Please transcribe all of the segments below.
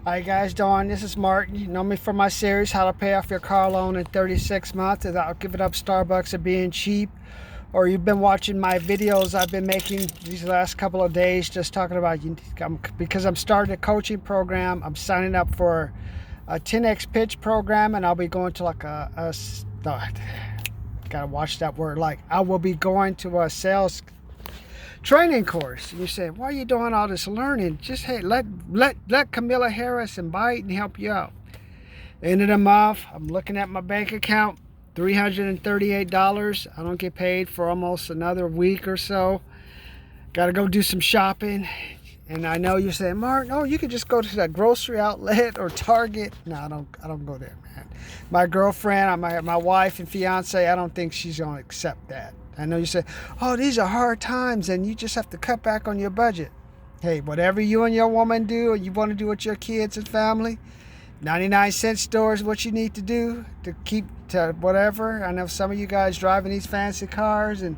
Hi guys, Dawn. This is Martin. You know me from my series, How to Pay Off Your Car Loan in 36 Months Without Giving Up Starbucks or Being Cheap. Or you've been watching my videos I've been making these last couple of days just talking about, because I'm starting a coaching program. I'm signing up for a 10X pitch program, and I'll be going to like gotta watch that word, like I will be going to a sales training course. And you say, why are you doing all this learning? Just, hey, let Camilla Harris and Biden help you out. End of the month, I'm looking at my bank account, $338. I don't get paid for almost another week or so. Got to go do some shopping. And I know you're saying, Mark, no, you could just go to that grocery outlet or Target. No, I don't go there, man. My girlfriend, my wife and fiance, I don't think she's going to accept that. I know you say, oh, these are hard times and you just have to cut back on your budget. Hey, whatever you and your woman do, or you want to do with your kids and family, 99-cent store is what you need to do to keep to whatever. I know some of you guys driving these fancy cars, and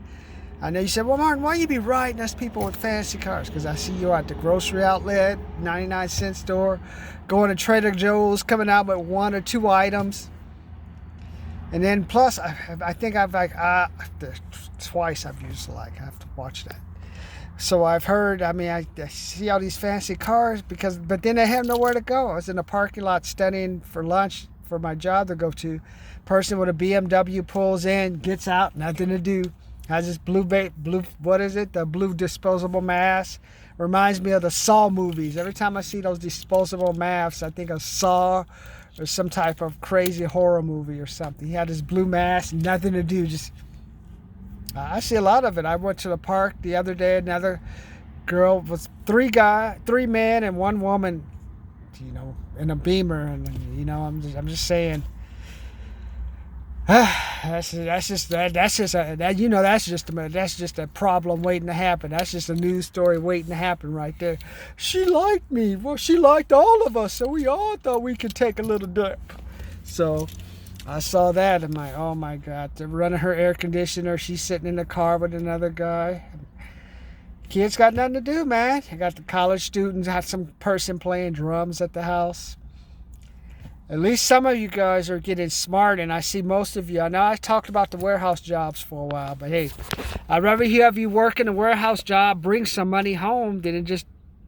I know you said, well, Martin, why you be riding us people with fancy cars? Because I see you at the grocery outlet, 99-cent store, going to Trader Joe's, coming out with one or two items. And then plus, I think I've twice I've used I have to watch that. So I've heard, I see all these fancy cars but then they have nowhere to go. I was in the parking lot studying for lunch for my job to go to. Person with a BMW pulls in, gets out, nothing to do. Has this blue, what is it? The blue disposable mask. Reminds me of the Saw movies. Every time I see those disposable masks, I think of Saw or some type of crazy horror movie or something. He had his blue mask, nothing to do. Just I see a lot of it. I went to the park the other day. Another girl was three men and one woman, in a Beamer, and I'm just saying. That's just a problem waiting to happen. That's just a news story waiting to happen right there. She liked me. Well, she liked all of us, so we all thought we could take a little dip. So I saw that and oh my God, they're running her air conditioner. She's sitting in the car with another guy. Kids got nothing to do, man. I got the college students, had some person playing drums at the house. At least some of you guys are getting smart, and I see most of you. I know I talked about the warehouse jobs for a while, but hey, I'd rather have you work in a warehouse job, bring some money home, than just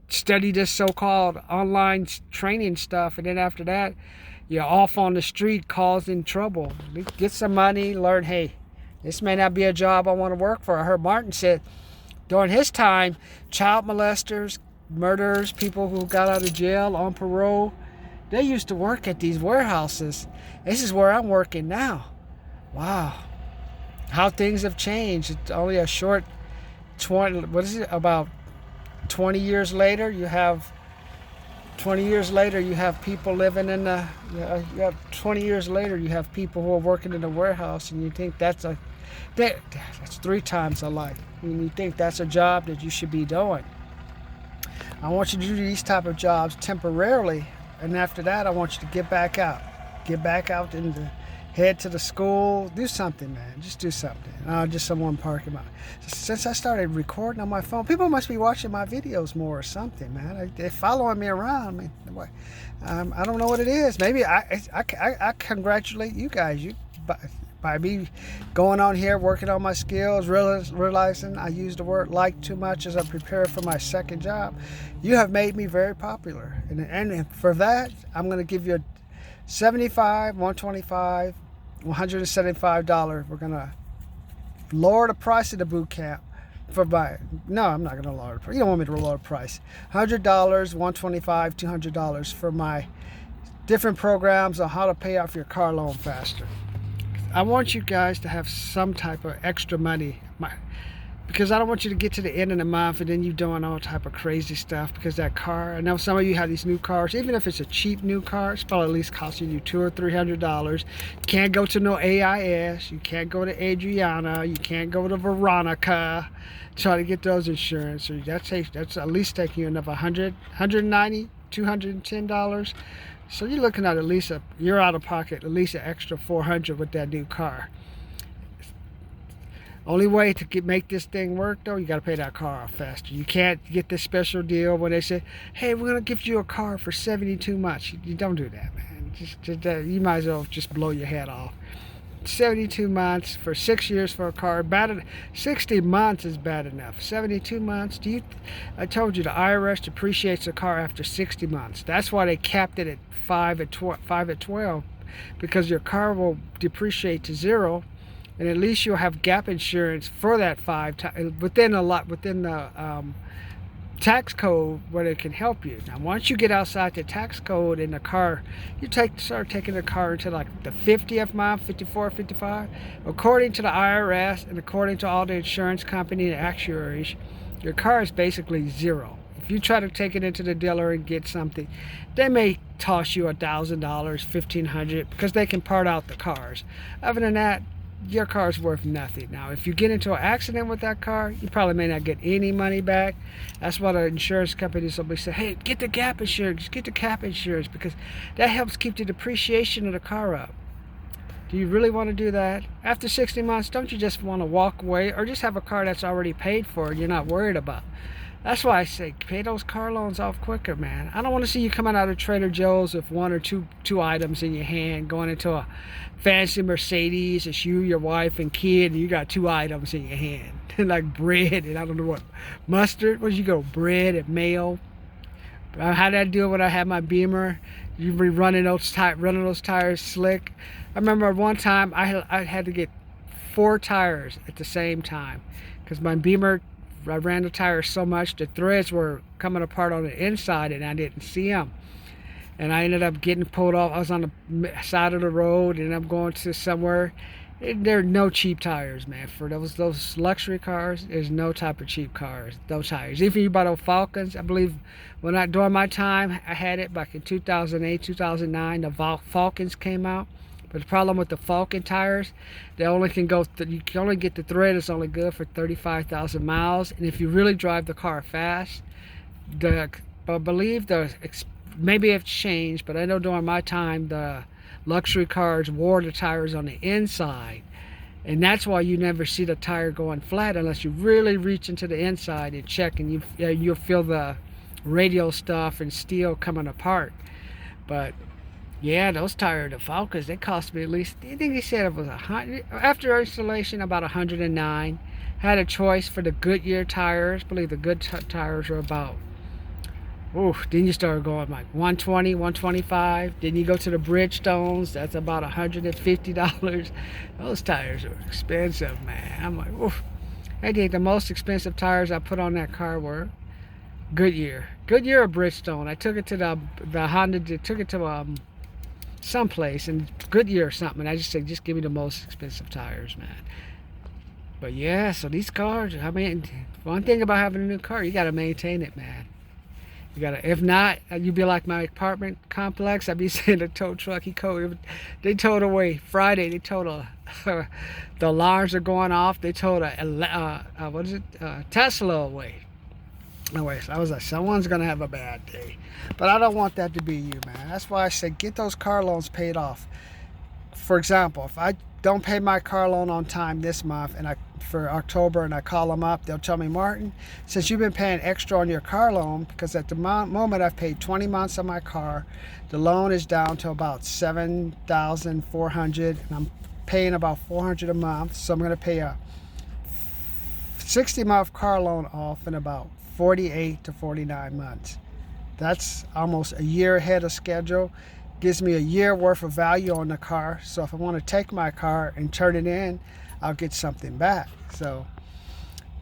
study this so-called online training stuff, and then after that, you're off on the street causing trouble. Get some money, learn, hey, this may not be a job I want to work for. I heard Martin said during his time, child molesters, murderers, people who got out of jail on parole, they used to work at these warehouses. This is where I'm working now. Wow. How things have changed. It's only a short about 20 years later, you have people living in 20 years later, you have people who are working in the warehouse, and you think that's 3 times a life. And you think that's a job that you should be doing. I want you to do these type of jobs temporarily. And after that, I want you to get back out. Get back out and head to the school. Do something, man. Just do something. Just someone parking my. Since I started recording on my phone, people must be watching my videos more or something, man. They're following me around. I don't know what it is. Maybe I congratulate you guys. By me going on here, working on my skills, realizing I use the word like too much as I prepare for my second job. You have made me very popular. And for that, I'm going to give you $75, $125, $175. We're going to lower the price of the boot camp. No, I'm not going to lower the price. You don't want me to lower the price. $100, $125, $200 for my different programs on how to pay off your car loan faster. I want you guys to have some type of extra money, because I don't want you to get to the end of the month and then you're doing all type of crazy stuff because that car. I know some of you have these new cars. Even if it's a cheap new car, it's probably at least costing you $200 or $300. You can't go to no AIS. You can't go to Adriana. You can't go to Veronica. Try to get those insurance. So that's at least taking you another $100, $190, $210. So you're looking at least you're out of pocket at least an extra $400 with that new car. Only way to make this thing work, though, you got to pay that car off faster. You can't get this special deal when they say, hey, we're going to give you a car for 72 months. You don't do that, man. You might as well just blow your head off. 72 months for 6 years for a car. 60 months is bad enough. 72 months. I told you the IRS depreciates a car after 60 months. That's why they capped it at 5 at 12, because your car will depreciate to zero. And at least you'll have gap insurance for that within the tax code where it can help you. Now, once you get outside the tax code in the car, start taking the car into like the 50th month, 54, 55. According to the IRS and according to all the insurance company and actuaries, your car is basically zero. If you try to take it into the dealer and get something, they may toss you $1,000, $1,500, because they can part out the cars. Other than that, your car is worth nothing. Now, if you get into an accident with that car, you probably may not get any money back. That's why the insurance companies will be saying, hey, get the gap insurance, get the cap insurance, because that helps keep the depreciation of the car up. Do you really want to do that? After 60 months, don't you just want to walk away, or just have a car that's already paid for and you're not worried about? That's why I say pay those car loans off quicker, man. I don't want to see you coming out of Trader Joe's with one or two items in your hand, going into a fancy Mercedes. It's you, your wife, and kid, and you got 2 items in your hand. Like bread and I don't know what. Mustard? Where'd you go? Bread and mayo. How did I do it when I had my Beamer? You be running those tires slick. I remember one time I had to get 4 tires at the same time because my Beamer, I ran the tires so much the threads were coming apart on the inside and I didn't see them. And I ended up getting pulled off. I was on the side of the road and I'm going to somewhere. There are no cheap tires, man. For those luxury cars, there's no type of cheap cars, those tires. Even you buy those Falcons, I believe during my time, I had it back in 2008, 2009, the Falcons came out. But the problem with the Falcon tires, you can only get the thread is only good for 35,000 miles. And if you really drive the car fast, I believe maybe it's changed, but I know during my time, the luxury cars wore the tires on the inside. And that's why you never see the tire going flat unless you really reach into the inside and check, and you'll feel the radial stuff and steel coming apart. But yeah, those tires, the Falcons, they cost me at least, I think he said it was after installation, about 109. Had a choice for the Goodyear tires. I believe the good tires are about, then you start going like 120, 125. Then you go to the Bridgestones, that's about $150. Those tires are expensive, man. I'm like, I think the most expensive tires I put on that car were Goodyear or Bridgestone. I took it to the Honda, took it to someplace, and Goodyear or something, and I just said, just give me the most expensive tires, man. But yeah, so these cars, I mean, one thing about having a new car, you got to maintain it, man. You gotta, if not, you'd be like my apartment complex. I'd be saying the tow truck, they towed away Friday. They towed the alarms are going off. They towed Tesla away. Anyways, I was like, someone's gonna have a bad day, but I don't want that to be you, man. That's why I said get those car loans paid off. For example, if I don't pay my car loan on time this month and for October, and I call them up, they'll tell me, Martin, since you've been paying extra on your car loan, because at the moment I've paid 20 months on my car, the loan is down to about $7,400, and I'm paying about $400 a month, so I'm going to pay a 60-month car loan off in about 48 to 49 months. That's almost a year ahead of schedule. Gives me a year worth of value on the car, so if I want to take my car and turn it in, I'll get something back. So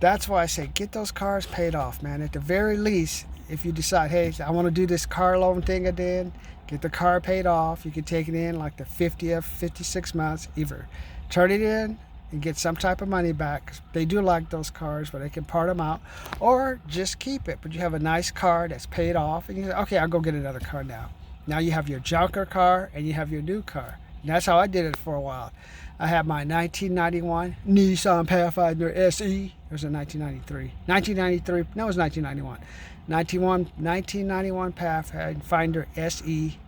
that's why I say get those cars paid off, man. At the very least, if you decide, hey, I want to do this car loan thing again, get the car paid off. You can take it in like the 50th, 56 months, either turn it in and get some type of money back. They do like those cars where they can part them out, or just keep it. But you have a nice car that's paid off, and you say, okay, I'll go get another car now. Now you have your junker car and you have your new car. And that's how I did it for a while. I had my 1991 Nissan Pathfinder SE. It was a 1993. 1993, no, it was 1991. 1991 Pathfinder SE.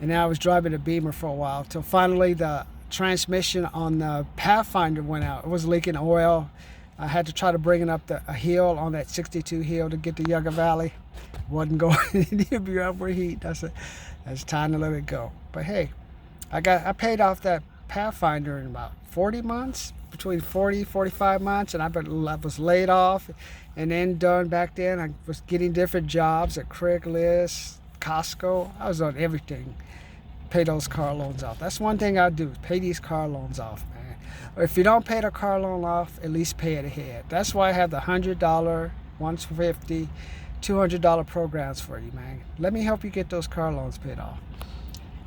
And then I was driving a Beamer for a while till finally the transmission on the Pathfinder went out. It was leaking oil. I had to try to bring it up a hill on that 62 hill to get to Yucca Valley. Wasn't going. It needed to be overheat. I said, it's time to let it go. But hey, I paid off that Pathfinder in about 40 months, between 40, 45 months, and I was laid off and then done back then. I was getting different jobs at Craigslist, Costco. I was on everything. Pay those car loans off. That's one thing I do, pay these car loans off, man. Or if you don't pay the car loan off, at least pay it ahead. That's why I have the $100, $150, $200 programs for you, man. Let me help you get those car loans paid off.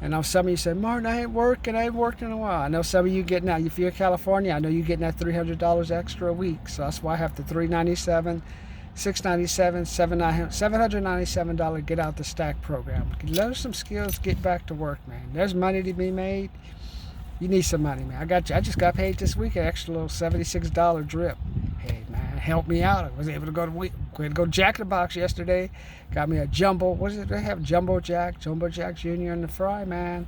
I know some of you say, Martin, I ain't working in a while. I know some of you getting out, if you're in California, I know you're getting that $300 extra a week. So that's why I have the $397, $697, $797 Get Out the Stack program. Learn some skills, get back to work, man. There's money to be made. You need some money, man. I just got paid this week, an extra little $76 drip. Hey, man, help me out. I was able to go to Jack in the Box yesterday. Got me a jumbo. What is it? They have Jumbo Jack Jr. in the fry, man.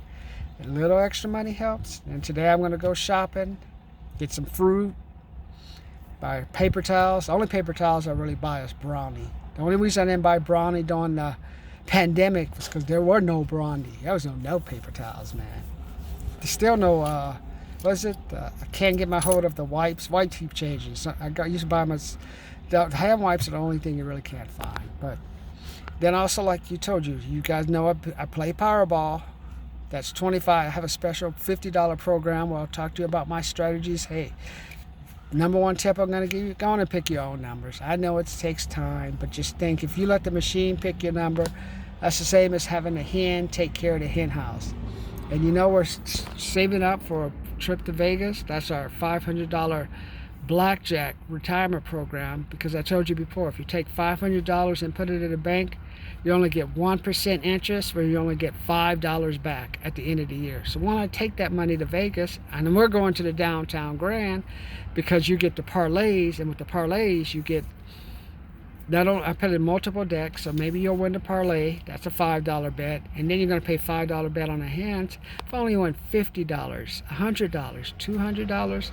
A little extra money helps. And today I'm going to go shopping, get some fruit, buy paper towels. The only paper towels I really buy is Brownie. The only reason I didn't buy Brownie during the pandemic was because there were no Brownie. There was no paper towels, man. There's still no, what is it? I can't get my hold of the wipes. Wipes keep changing. So used to buy my, the hand wipes are the only thing you really can't find. But then also, like you guys know I play Powerball. That's $25. I have a special $50 program where I'll talk to you about my strategies. Hey, number one tip I'm going to give you, go on and pick your own numbers. I know it takes time, but just think, if you let the machine pick your number, that's the same as having a hen take care of the hen house. And you know, we're saving up for a trip to Vegas. That's our $500 blackjack retirement program, because I told you before, if you take $500 and put it in a bank, you only get 1% interest, where you only get $5 back at the end of the year. So why not take that money to Vegas? And then we're going to the Downtown Grand, because you get the parlays, and with the parlays you get, not only I put in multiple decks, so maybe you'll win the parlay. That's a $5 bet, and then you're going to pay $5 bet on the hands. If I only won $50, $100, $200,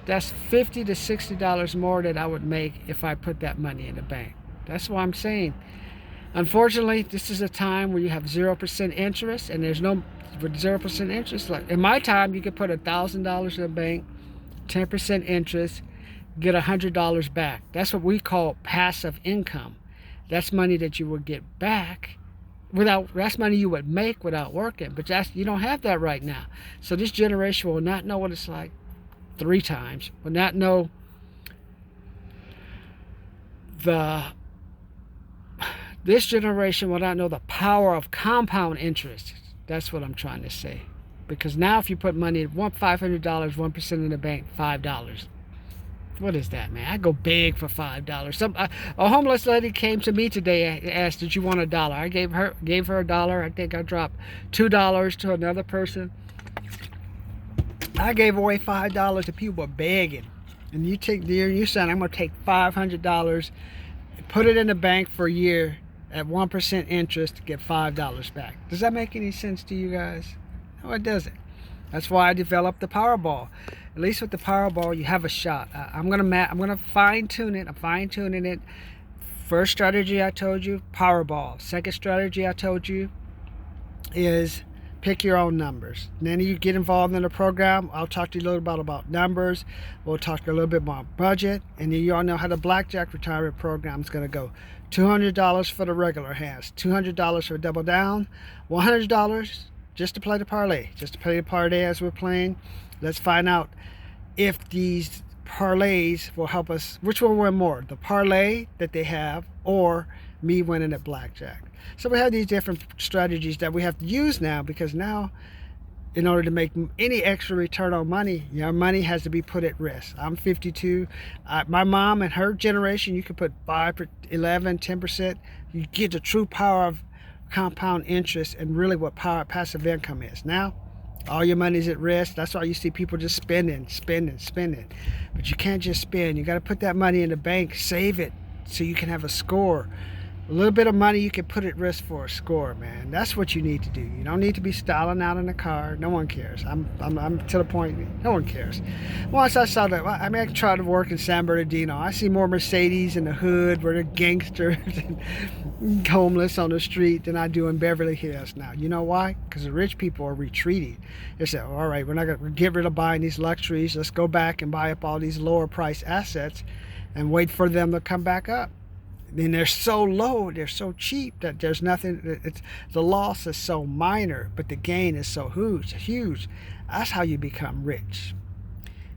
that's $50 to $60 more that I would make if I put that money in the bank. That's what I'm saying. Unfortunately, this is a time where you have 0% interest, and there's no, with 0% interest, like in my time, you could put $1,000 in the bank, 10% interest, get $100 back. That's what we call passive income. That's money that you would get back that's money you would make without working, but you don't have that right now. So this generation will not know what it's like 3 times, will not know this generation will not know the power of compound interest. That's what I'm trying to say. Because now if you put money, $500, 1% in the bank, $5. What is that, man? I go big for $5. A homeless lady came to me today and asked, did you want $1? I gave her $1. I think I dropped $2 to another person. I gave away $5 to people begging. And you said, I'm going to take $500, put it in the bank for a year at 1% interest to get $5 back. Does that make any sense to you guys? No, it doesn't. That's why I developed the Powerball. At least with the Powerball, you have a shot. I'm gonna fine tune it. I'm fine tuning it. First strategy I told you, Powerball. Second strategy I told you is pick your own numbers. And then you get involved in the program. I'll talk to you a little bit about numbers. We'll talk a little bit about budget, and then you all know how the blackjack retirement program is gonna go. $200 for the regular hands, $200 for double down, $100 just to play the parlay, as we're playing. Let's find out if these parlays will help us. Which one will win more, the parlay that they have or me winning at blackjack? So we have these different strategies that we have to use now, because now, in order to make any extra return on money, your money has to be put at risk. I'm 52. My mom and her generation, you could put 5, 11, 10%. You get the true power of compound interest and really what passive income is. Now, all your money's at risk. That's why you see people just spending. But you can't just spend. You got to put that money in the bank, save it, so you can have a score. A little bit of money you can put at risk for a score, man. That's what you need to do. You don't need to be styling out in the car. No one cares. I'm to the point, no one cares. Once I saw that, I mean, I tried to work in San Bernardino. I see more Mercedes in the hood where they're gangsters and homeless on the street than I do in Beverly Hills now. You know why? Because the rich people are retreating. They say, all right, we're not going to get rid of buying these luxuries. Let's go back and buy up all these lower price assets and wait for them to come back up. And they're so low, they're so cheap that there's nothing, the loss is so minor, but the gain is so huge. That's how you become rich.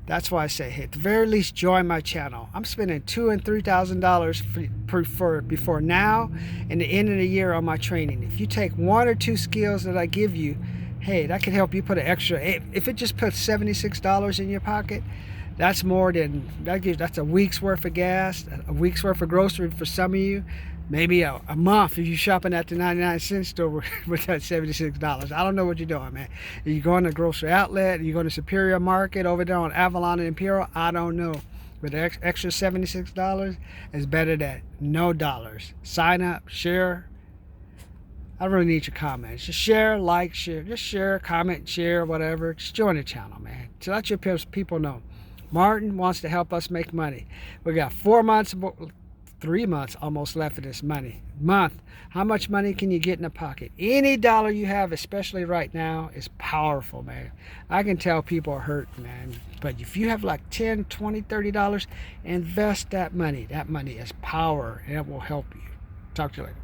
That's why I say, hey, at the very least, join my channel. I'm spending $2,000 and $3,000 for before now and the end of the year on my training. If you take 1 or 2 skills that I give you, hey, that can help you put an extra, if it just puts $76 in your pocket, that's more than, that's a week's worth of gas, a week's worth of grocery for some of you, maybe a month if you're shopping at the 99-cent store with that $76. I don't know what you're doing, man. Are you going to grocery outlet? Are you going to Superior Market over there on Avalon and Imperial? I don't know. But the extra $76 is better than no dollars. Sign up, share. I don't really need your comments. Just share, like, share. Just share, comment, share, whatever. Just join the channel, man. To let your people know. Martin wants to help us make money. We got 4 months, 3 months almost left of this month. How much money can you get in the pocket? Any dollar you have, especially right now, is powerful, man. I can tell people are hurt, man. But if you have like $10, $20, $30, invest that money. That money is power, and it will help you. Talk to you later.